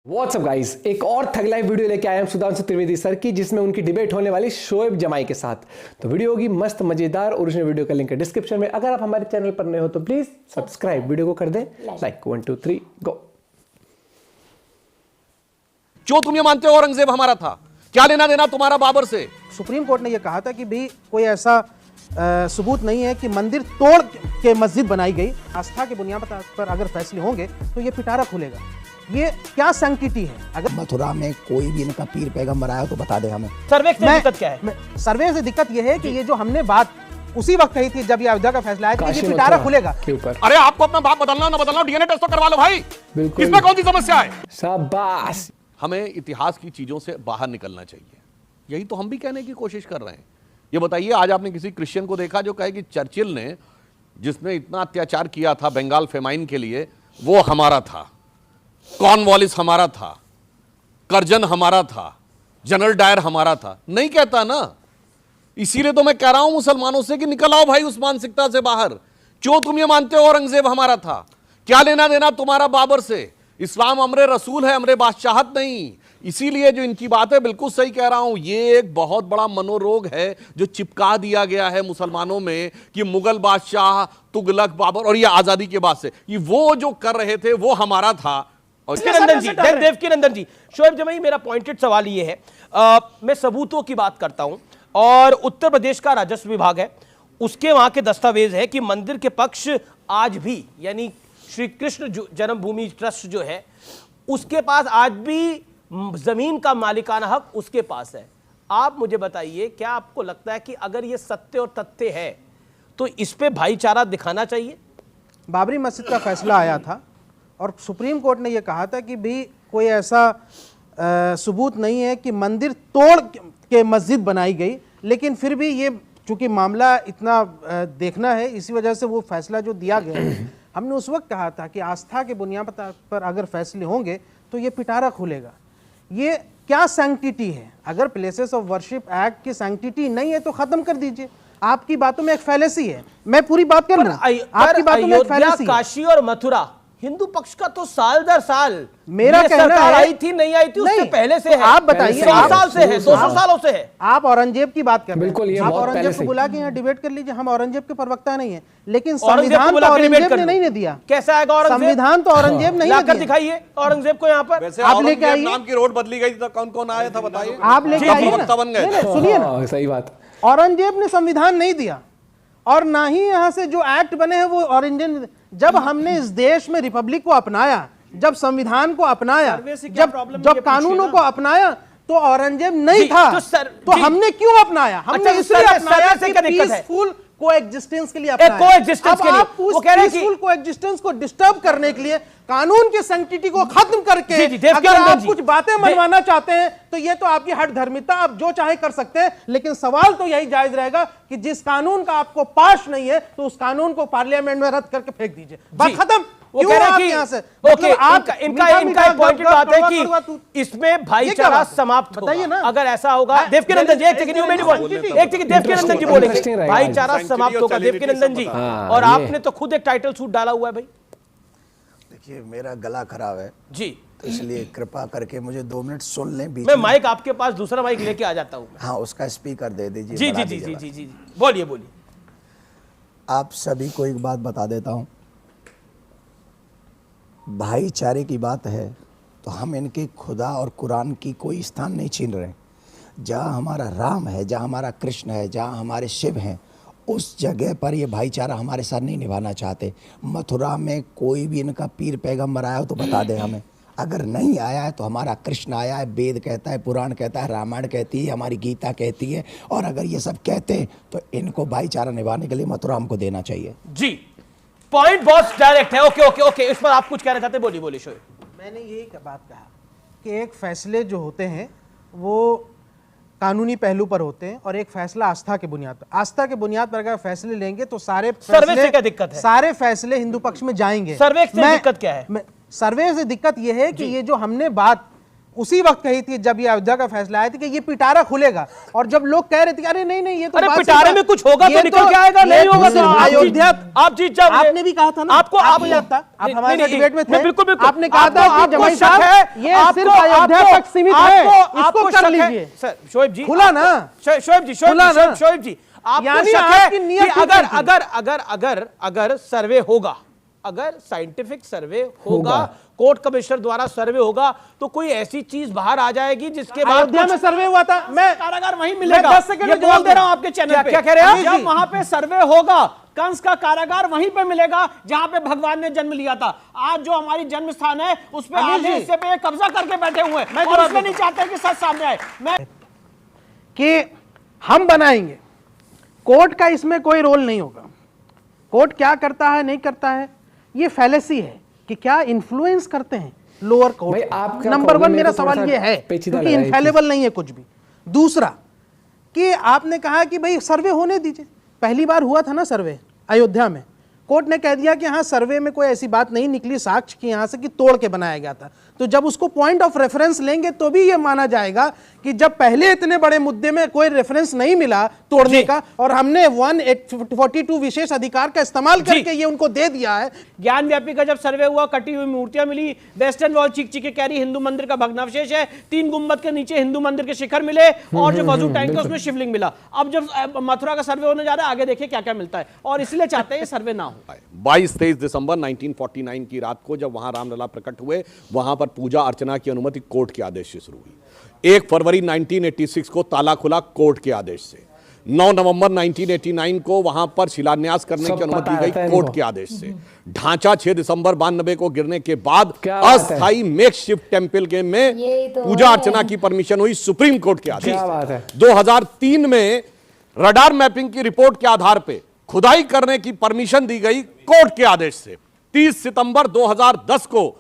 WhatsApp guys, एक और थग live video लेके आए हम सुधांशु त्रिवेदी सर की, जिसमें उनकी डिबेट होने वाली शोएब जमाई के साथ। तो वीडियो होगी मस्त मजेदार और उसने वीडियो का लिंक है डिस्क्रिप्शन में। अगर आप हमारे चैनल पर नए हो तो प्लीज सब्सक्राइब, वीडियो को कर दें लाइक। 1 2 3 गो। जो तुम ये मानते हो औरंगजेब हमारा था, क्या लेना देना तुम्हारा बाबर से? सुप्रीम कोर्ट ने यह कहा था कि भाई कोई ऐसा सबूत नहीं है कि मंदिर तोड़ के मस्जिद बनाई गई। आस्था के बुनियाद पर अगर फैसले होंगे तो ये पिटारा खुलेगा। ये क्या सैंक्टिटी है? अगर मथुरा में कोई भी इनका पीर पैगंबर आया तो बता दे हमें। सर्वे से दिक्कत क्या है? सर्वे से दिक्कत यह है कि ये जो हमने बात उसी वक्त कही थी जब ये अयोध्या का फैसला आया कि ये पिटारा खुलेगा के ऊपर। अरे आपको अपना बाप बदलना ना बदलना, डीएनए टेस्ट तो करवा लो भाई। बिल्कुल। इसमें कौन सी समस्या है? शाबाश। हमें इतिहास की चीजों से बाहर निकलना चाहिए, यही तो हम भी कहने की कोशिश कर रहे हैं। ये बताइए, आज आपने किसी क्रिश्चियन को देखा जो कहे कि चर्चिल ने जिसने इतना अत्याचार किया था बंगाल फेमाइन के लिए, वो हमारा था, कॉर्नवालिस हमारा था, कर्जन हमारा था, जनरल डायर हमारा था? नहीं कहता ना। इसीलिए तो मैं कह रहा हूं मुसलमानों से कि निकल आओ भाई उस मानसिकता से बाहर। क्यों तुम ये मानते हो औरंगजेब हमारा था? क्या लेना देना तुम्हारा बाबर से? इस्लाम अमरे रसूल है, अमरे बादशाहत नहीं। इसीलिए जो इनकी बात है बिल्कुल सही कह रहा हूं, ये एक बहुत बड़ा मनोरोग है जो चिपका दिया गया है मुसलमानों में कि मुगल बादशाह, तुगलक, बाबर और ये आजादी के बाद से ये वो जो कर रहे थे वो हमारा था। और देवकीनंदन जी, शोएब जमाई, मेरा पॉइंटेड सवाल ये है, मैं सबूतों की बात करता हूं और उत्तर प्रदेश का राजस्व विभाग है, उसके वहां के दस्तावेज है कि मंदिर के पक्ष आज भी, यानी श्री कृष्ण जन्मभूमि ट्रस्ट जो है उसके पास आज भी जमीन का मालिकाना हक उसके पास है। आप मुझे बताइए, क्या आपको लगता है कि अगर ये सत्य और तथ्य है तो इस पे भाईचारा दिखाना चाहिए? बाबरी मस्जिद का फैसला आया था और सुप्रीम कोर्ट ने यह कहा था कि भाई कोई ऐसा सबूत नहीं है कि मंदिर तोड़ के मस्जिद बनाई गई, लेकिन फिर भी ये चूंकि मामला इतना देखना है, इसी वजह से वो फैसला जो दिया गया हमने उस वक्त कहा था कि आस्था के बुनियाद पर अगर फैसले होंगे तो ये पिटारा खुलेगा। ये क्या सैंक्टिटी है? अगर प्लेसेस ऑफ वर्शिप एक्ट की सैंक्टिटी नहीं है तो खत्म कर दीजिए। आपकी बातों में एक फैलेसी है, मैं पूरी बात कर रहा हूं, आपकी बातों में एक फैलेसी है। काशी और मथुरा हिंदू पक्ष का तो साल दर साल मेरा कहना है, आई थी नहीं आई थी उससे पहले से है। आप बताइए, 100 साल से है, 200 सालों से है। आप औरंगजेब की बात कर रहे हैं, आप औरंगजेब को बुला के यहाँ डिबेट कर लीजिए। हम औरंगजेब के प्रवक्ता नहीं है, लेकिन संविधान तो औरंगजेब ने नहीं दिया। कैसा आएगा औरंगजेब? संविधान तो औरंगजेब नहीं लाकर दिखाइए औरंगजेब को यहाँ पर। आप लेके आइए। नाम की रोड बदली गई तो कौन कौन आया था बताइए। आप लेके आइए ना, सुनिए ना, सही बात। औरंगजेब ने संविधान नहीं दिया और ना ही यहाँ से जो एक्ट बने हैं वो औरंगजेब। जब हमने इस देश में रिपब्लिक को अपनाया, जब संविधान को अपनाया, जब कानूनों को अपनाया, तो औरंगजेब नहीं था। तो हमने क्यों अपनाया? हमने इसलिए अपनाया कि पीसफुल कोएग्जिस्टेंस के लिए अपनाया। कोएग्जिस्टेंस के लिए वो कह रहे हैं कि पीसफुल कोएग्जिस्टेंस को डिस्टर्ब करने के लिए, कानून की सैंक्टिटी को खत्म करके अगर आप कुछ बातें मनवाना चाहते हैं तो ये तो आपकी हट धर्मिता, आप जो चाहे कर सकते हैं। लेकिन सवाल तो यही जायज रहेगा कि जिस कानून का आपको पास नहीं है तो उस कानून को पार्लियामेंट में रद्द करके फेंक दीजिए। बात खत्म। वो कह रहे हैं कि यहाँ से इनका पॉइंट बात है कि इसमें भाईचारा समाप्त होगा। बताइए ना, अगर ऐसा होगा। देवकीनंदन जी, एक सेकंड देवकीनंदन जी बोलेंगे भाईचारा समाप्त होगा। देवकीनंदन जी, और आपने तो खुद एक टाइटल सूट डाला हुआ है भाई। देखिए, मेरा गला खराब है जी, तो इसलिए कृपा करके मुझे 2 मिनट सुन लें। बीच मैं माइक आपके पास दूसरा माइक लेके आ जाता हूँ। हाँ, उसका स्पीकर दे दीजिए। जी जी जी जी जी जी, बोलिए बोलिए। आप सभी को एक बात बता देता हूँ, भाईचारे की बात है तो हम इनके खुदा और कुरान की कोई स्थान नहीं छीन रहे। जहाँ हमारा राम है, जहाँ हमारा कृष्ण है, जहाँ हमारे शिव हैं, उस जगह पर ये भाईचारा हमारे साथ नहीं निभाना चाहते। मथुरा में कोई भी इनका पीर पैगंबर आया हो तो बता दे हमें। अगर नहीं आया है तो हमारा कृष्ण आया है, वेद कहता है, पुराण कहता है, रामायण कहती है, हमारी गीता कहती है। और अगर ये सब कहते हैं तो इनको भाईचारा निभाने के लिए मथुरा हमको देना चाहिए। जी, पॉइंट बहुत डायरेक्ट है। ओके ओके ओके, इस पर आप कुछ कहना चाहते हैं? बोलिए बोलिए शोएब। मैंने यही बात कहा कि एक फैसले जो होते हैं वो कानूनी पहलू पर होते हैं और एक फैसला आस्था के बुनियाद पर। आस्था के बुनियाद पर अगर फैसले लेंगे तो सारे सर्वे से क्या दिक्कत है? सारे फैसले हिंदू पक्ष में जाएंगे। सर्वे से दिक्कत क्या है? सर्वे से दिक्कत यह है कि ये जो हमने बात उसी वक्त कही थी जब ये अयोध्या का फैसला आया था कि ये पिटारा खुलेगा, और जब लोग कह रहे थे कि अरे नहीं नहीं ये तो अरे बात पिटारे सही में बात- कुछ होगा ये तो निकल के आएगा, नहीं होगा तो अयोध्या आप जीत जाओगे। आपने भी कहा था ना, आपको याद था, आप हमारे साथ डिबेट में थे, बिल्कुल बिल्कुल आपने कहा था कि आपको जमाई शक साहब है, ये आपको- सिर्फ अयोध्या आपको- तक सीमित है, आपको इसको शक कर है। लीजिए। सर शोएब जी खुला ना, शोएब जी खुला ना। शोएब जी आपको यानी शक आपकी है नीयत कि ठीक अगर नहीं थी। अगर अगर अगर अगर सर्वे होगा, अगर साइंटिफिक सर्वे होगा, कोर्ट कमिश्नर द्वारा सर्वे होगा, तो कोई ऐसी चीज बाहर आ जाएगी जिसके बाद अयोध्या में सर्वे हुआ था, मैं कारागार वहीं मिलेगा। 10 सेकंड ये में बोल जवाब दे रहा हूं आपके चैनल क्या- पे। क्या कह रहे हैं आप? जब वहां पे सर्वे होगा, कंस का कारागार वहीं पे मिलेगा जहां पे भगवान ने जन्म लिया था। आज जो हमारी जन्म स्थान है उस पे अनिल आधे जी। हिस्से पे कब्जा करके बैठे हुए हैं मैं और जवाब उसमें दूं। नहीं चाहते कि सच सामने आए। मैं कि हम बनाएंगे, कोर्ट का इसमें कोई रोल नहीं होगा। कोर्ट क्या करता है नहीं करता है ये फैलेसी है कि क्या इन्फ्लुएंस करते हैं लोअर भाई, कोर्ट। आप क्या नंबर कहोगे? वन मेरे मेरा को थोड़ा सवाल सा ये है पेचीदा क्योंकि लगा ये इनफेलेबल नहीं है कुछ भी। दूसरा कि आपने कहा कि भाई सर्वे होने दीजिए, पहली बार हुआ था ना सर्वे अयोध्या में, कोर्ट ने कह दिया कि हाँ सर्वे में कोई ऐसी बात नहीं निकली साक्ष्य की यहां से कि तोड़ के बनाया गया था। तो जब उसको पॉइंट ऑफ रेफरेंस लेंगे तो भी ये माना जाएगा कि जब पहले इतने बड़े मुद्दे में कोई रेफरेंस नहीं मिला तोड़ने का और हमने 142 विशेष अधिकार का इस्तेमाल करके ये उनको दे दिया है। ज्ञान व्यापी का जब सर्वे हुआ, कटी हुई मूर्तियां मिली, वेस्टर्न वॉल चीख चीख के कह रही हिंदू मंदिर का भग्नावशेष है, 3 गुंबद के नीचे हिंदू मंदिर के शिखर मिले और जो वजू टैंक है उसमें शिवलिंग मिला। अब जब मथुरा का सर्वे होने जा रहा है, आगे देखिए क्या क्या मिलता है, और इसलिए चाहते हैं ये सर्वे ना हो। 22-23 दिसंबर 1949 की रात को जब वहां रामलला प्रकट हुए, वहां पर पूजा अर्चना की अनुमति कोर्ट के आदेश से शुरू हुई। 1 फरवरी 1986 को ताला खुला कोर्ट के आदेश से। 9 नवंबर 1989 को वहां पर शिलान्यास करने सब की अनुमति पता दी रहता गई है कोर्ट इनको। के आदेश से। ढांचा 6 दिसंबर 92 को गिरने के बाद क्या बात है? अस्थायी मेकशिफ्ट टेम्पल के में यही तो पूजा है। अर्चना की परमिशन हुई सुप्रीम कोर्ट के आदेश क्या से। बात है? 2003 में रडार मैपिंग की रिपोर्ट के आधार पे खुदाई करने की परमिशन दी गई कोर्ट के आदेश से। 30 सितंबर 2010 को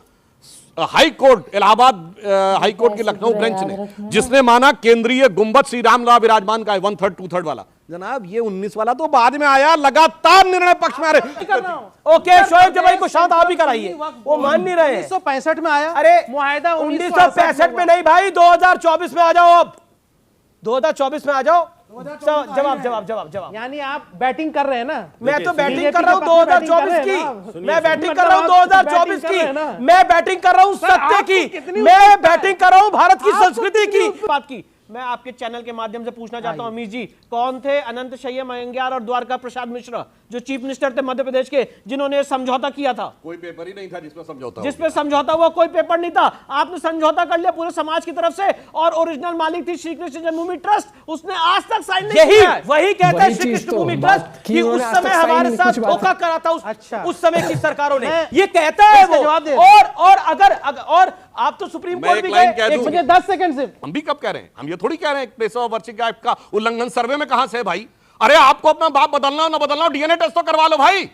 high court Allahabad high court की लखनऊ बेंच ने, जिसने माना केंद्रीय गुंबद श्री रामलला विराजमान का है 1/3 2/3 वाला। जनाब ये 19 वाला तो बाद में आया, लगातार निर्णय पक्ष में आ रहे। ओके शोएब जमाई को शांत आप ही कराइए, वो मान नहीं रहे हैं। 1965 में आया, अरे मुआहदा 1965 में नहीं भाई, 2024 में आ जाओ। अब 2024 में आ जाओ। जवाब यानी आप बैटिंग कर रहे हैं ना। मैं तो बैटिंग बीजेपी कर रहा हूँ के पास 2024 बैटिंग कर रहे हैं की, ना। मैं बैटिंग कर मतलब रहा हूँ आप 2024 बैटिंग कर रहे हैं ना। की, मैं बैटिंग कर रहा हूँ सत्य आपको की, कितनी मैं उत्सुकता है? बैटिंग कर रहा हूँ भारत की आपको संस्कृति कितनी की बात की। मैं आपके चैनल के माध्यम से पूछना चाहता हूं अमीश जी, कौन थे अनंत शय्या मंग्यार और द्वारका प्रसाद मिश्रा जो चीफ मिनिस्टर थे मध्य प्रदेश के, जिन्होंने समझौता किया था? कोई पेपर ही नहीं था जिसमें समझौता हो जिसमें समझौता हुआ, कोई पेपर नहीं था। आपने समझौता कर लिया पूरे समाज की तरफ से, और ओरिजिनल मालिक थी श्री कृष्ण जन्मभूमि ट्रस्ट, उसने आज तक साइन नहीं यही किया है। वही कहता है वही श्री चीज कृष्ण तो भूमि बात ट्रस्ट की कि उन्होंने, उस आज तक समय साइन हमारे नहीं, साथ कुछ बात धोखा करा था अच्छा। उस समय की सरकारों ने। मैं- ये कहता है इसका वो। जवाब दे। और अगर आप तो सुप्रीम मैं कोर्ट एक भी लाइन गए, कह दूं। मुझे 10 सेकंड से हम भी कब कह रहे हैं, हम ये थोड़ी कह रहे हैं प्लेस ऑफ वर्शिप एक्ट का उल्लंघन सर्वे में कहां से है भाई। अरे आपको अपना बाप बदलना हो ना बदलना हो, डीएनए टेस्ट तो करवा लो भाई,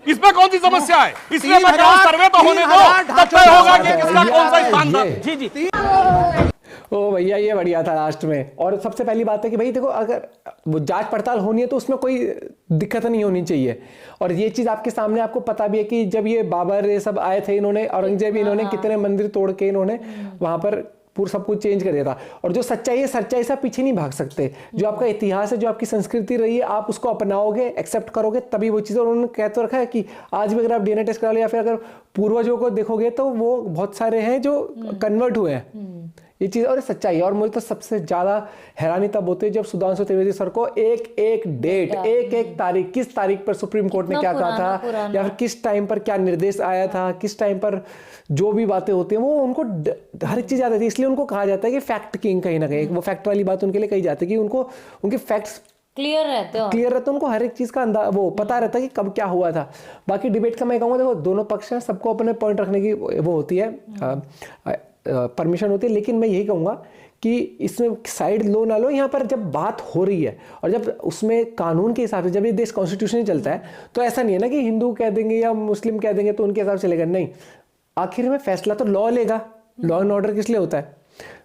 इसमें कौन सी समस्या है। इसलिए मैं कह रहा हूं सर्वे तो होने दो, तब तय होगा कि किसका कौन सा स्थान था। जी जी ओ भैया ये बढ़िया था लास्ट में। और सबसे पहली बात है कि भाई देखो, अगर वो जांच पड़ताल होनी है तो उसमें कोई दिक्कत नहीं होनी चाहिए। और ये चीज आपके सामने आपको पता भी है कि जब ये बाबर ये सब आए थे, इन्होंने औरंगजेब इन्होंने कितने मंदिर तोड़ के इन्होंने वहां पर पूरा सब कुछ चेंज कर दिया था। और जो सच्चाई है, सच्चाई से आप पीछे नहीं भाग सकते। जो आपका इतिहास है, जो आपकी संस्कृति रही है, आप उसको अपनाओगे, एक्सेप्ट करोगे, तभी वो चीज़ें। उन्होंने कह तो रखा है कि आज भी अगर आप डीएनए टेस्ट करा लो या फिर अगर पूर्वजों को देखोगे तो वो बहुत सारे हैं जो कन्वर्ट हुए हैं। ये चीज़ और सच्चाई है। और मुझे तो सबसे ज़्यादा हैरानी तब होती है जब सुधांशु त्रिवेदी सर को एक एक डेट, एक एक तारीख, किस तारीख पर सुप्रीम कोर्ट ने क्या कहा था, या फिर किस टाइम पर क्या निर्देश आया था, किस टाइम पर जो भी बातें होती हैं वो उनको हर एक चीज़ याद रहती है। इसलिए उनको कहा जाता है कि फैक्ट किंग, कहीं ना कहीं वो फैक्ट वाली बात उनके लिए कही जाती है कि उनको उनके फैक्ट्स क्लियर रहते हो। क्लियर रहता है, उनको हर एक चीज का वो पता रहता है कि कब क्या हुआ था। बाकी डिबेट का मैं कहूँगा, देखो दोनों पक्ष हैं, सबको अपने पॉइंट रखने की वो होती है, परमिशन होती है। लेकिन मैं यही कहूँगा कि इसमें साइड लो ना लो। यहाँ पर जब बात हो रही है और जब उसमें कानून के हिसाब से, जब ये देश कॉन्स्टिट्यूशन चलता है, तो ऐसा नहीं है ना कि हिंदू कह देंगे या मुस्लिम कह देंगे तो उनके हिसाब से चलेगा। नहीं, आखिर में फैसला तो लॉ लेगा। लॉ एंड ऑर्डर किस लिए होता है?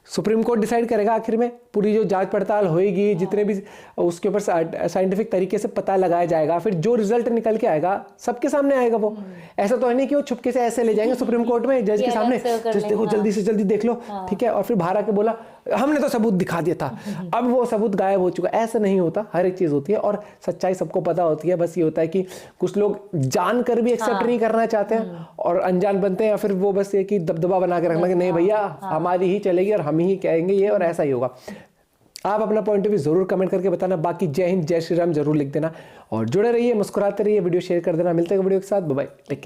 सुप्रीम कोर्ट डिसाइड करेगा आखिर में, पूरी जो जांच पड़ताल होएगी, जितने भी उसके ऊपर साइंटिफिक तरीके से पता लगाया जाएगा, फिर जो रिजल्ट निकल के आएगा सबके सामने आएगा वो। ऐसा तो है नहीं कि वो छुपके से ऐसे ले जाएंगे सुप्रीम कोर्ट में जज के सामने, जज देखो जल्दी से जल्दी देख लो, ठीक है, और फिर बाहर आके बोला हमने तो सबूत दिखा दिया था, अब वो सबूत गायब हो चुका। ऐसा नहीं होता, हर एक चीज होती है और सच्चाई सबको पता होती है। बस ये होता है कि कुछ लोग जानकर भी एक्सेप्ट नहीं करना चाहते हैं और अनजान बनते हैं, या फिर वो बस ये कि दबदबा बना के रखना कि नहीं भैया हमारी ही चलेगी और हम ही कहेंगे ये और ऐसा ही होगा। आप अपना पॉइंट ऑफ व्यू जरूर कमेंट करके बताना। बाकी जय हिंद, जय श्री राम जरूर लिख देना और जुड़े रहिए, मुस्कुराते रहिए, वीडियो शेयर कर देना। मिलते हैं वीडियो के साथ, बाय बाय, टेक केयर।